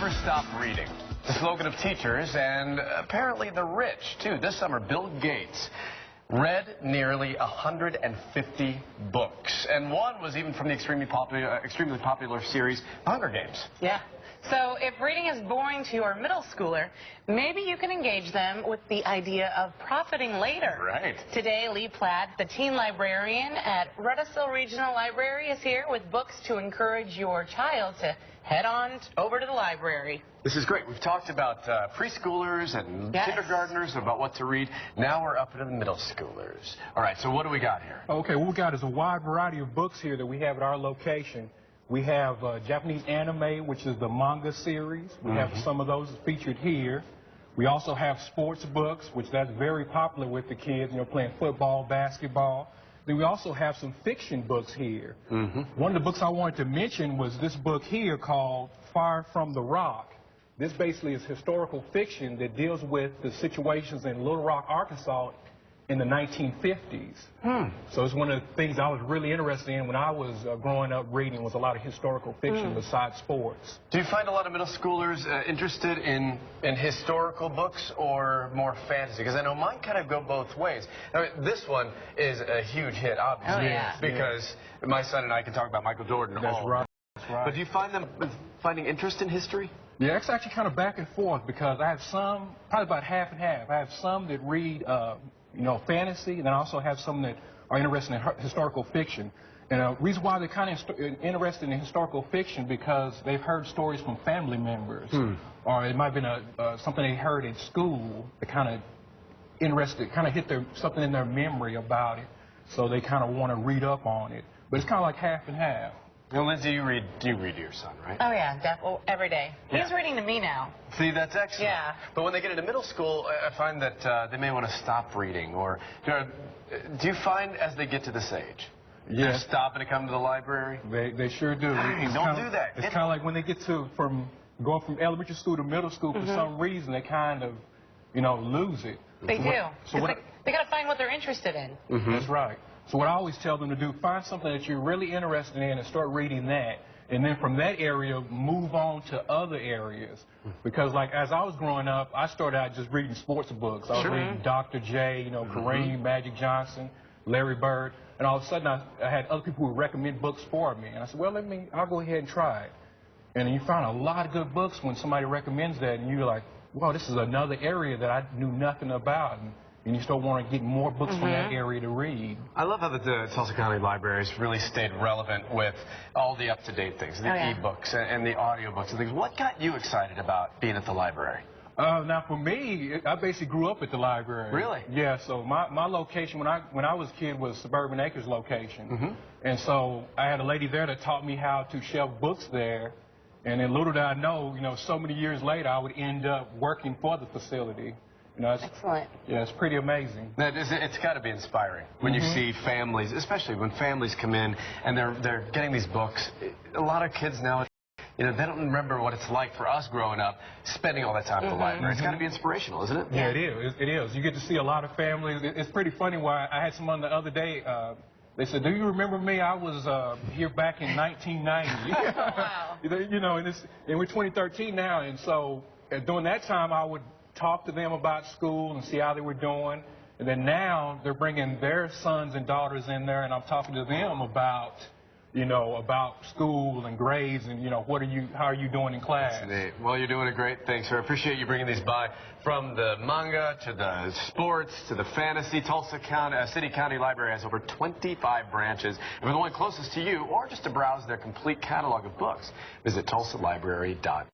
never stop reading. The slogan of teachers and apparently the rich, too. This summer, Bill Gates read nearly 150 books. And one was even from the extremely popular series, Hunger Games. Yeah. So if reading is boring to your middle schooler, maybe you can engage them with the idea of profiting later. Right. Today, Lee Platt, the teen librarian at Russell Regional Library, is here with books to encourage your child to head on over to the library. This is great. We've talked about preschoolers and kindergartners about what to read. Now we're up into the middle schoolers. All right, so what do we got here? Okay, what we got is a wide variety of books here that we have at our location. We have Japanese anime, which is the manga series. We have some of those featured here. We also have sports books, which that's very popular with the kids, you know, playing football, basketball. Then we also have some fiction books here. One of the books I wanted to mention was this book here called Fire from the Rock. This basically is historical fiction that deals with the situations in Little Rock, Arkansas in the 1950s. So it's one of the things I was really interested in when I was growing up reading was a lot of historical fiction besides sports. Do you find a lot of middle schoolers interested in historical books or more fantasy? Because I know mine kind of go both ways. I mean, this one is a huge hit, obviously, because my son and I can talk about Michael Jordan. That's right. That's right. But do you find them finding interest in history? Yeah, it's actually kind of back and forth because I have some, probably about half and half. I have some that read you know, fantasy, and I also have some that are interested in historical fiction. And the reason why they're kind of interested in historical fiction because they've heard stories from family members, or it might have been something they heard in school that kind of interested, kind of hit something in their memory about it, so they kind of want to read up on it. But it's kind of like half and half. Now, Lindsay, you read to your son, right? Oh, yeah, every day. He's reading to me now. See, that's excellent. Yeah. But when they get into middle school, I find that they may want to stop reading. Or do you find as they get to this age, they're stopping to come to the library? They sure do. Hey, don't do that. It's kind of like when they get to going from elementary school to middle school, for some reason, they kind of, you know, lose it. They do. They got to find what they're interested in. That's right. So what I always tell them to do, find something that you're really interested in and start reading that. And then from that area, move on to other areas. Because, like, as I was growing up, I started out just reading sports books. I was reading Dr. J, you know, Kareem, Magic Johnson, Larry Bird. And all of a sudden, I had other people who would recommend books for me. And I said, well, I'll go ahead and try it. And you find a lot of good books when somebody recommends that. And you're like, wow, this is another area that I knew nothing about. And you still want to get more books from that area to read. I love how the Tulsa County Library has really stayed relevant with all the up-to-date things, the e-books and the audiobooks and things. What got you excited about being at the library? Now, for me, I basically grew up at the library. Really? Yeah, so my location when I was a kid was Suburban Acres location. And so I had a lady there that taught me how to shelf books there. And then little did I know, you know, so many years later, I would end up working for the facility. You know, Excellent. Yeah, it's pretty amazing. It's got to be inspiring when you see families, especially when families come in and they're getting these books. A lot of kids now, you know, they don't remember what it's like for us growing up, spending all that time at the library. It's got to be inspirational, isn't it? Yeah, it is. It is. You get to see a lot of families. It's pretty funny. Why I had someone the other day. They said, "Do you remember me? I was here back in 1990." Wow. You know, and we're 2013 now, and so during that time, I would talk to them about school and see how they were doing. And then now they're bringing their sons and daughters in there, and I'm talking to them about, you know, about school and grades and, you know, how are you doing in class? Well, you're doing a great thing, sir. I appreciate you bringing these by. From the manga to the sports to the fantasy, Tulsa City County Library has over 25 branches. And for the one closest to you, or just to browse their complete catalog of books, visit tulsalibrary.org.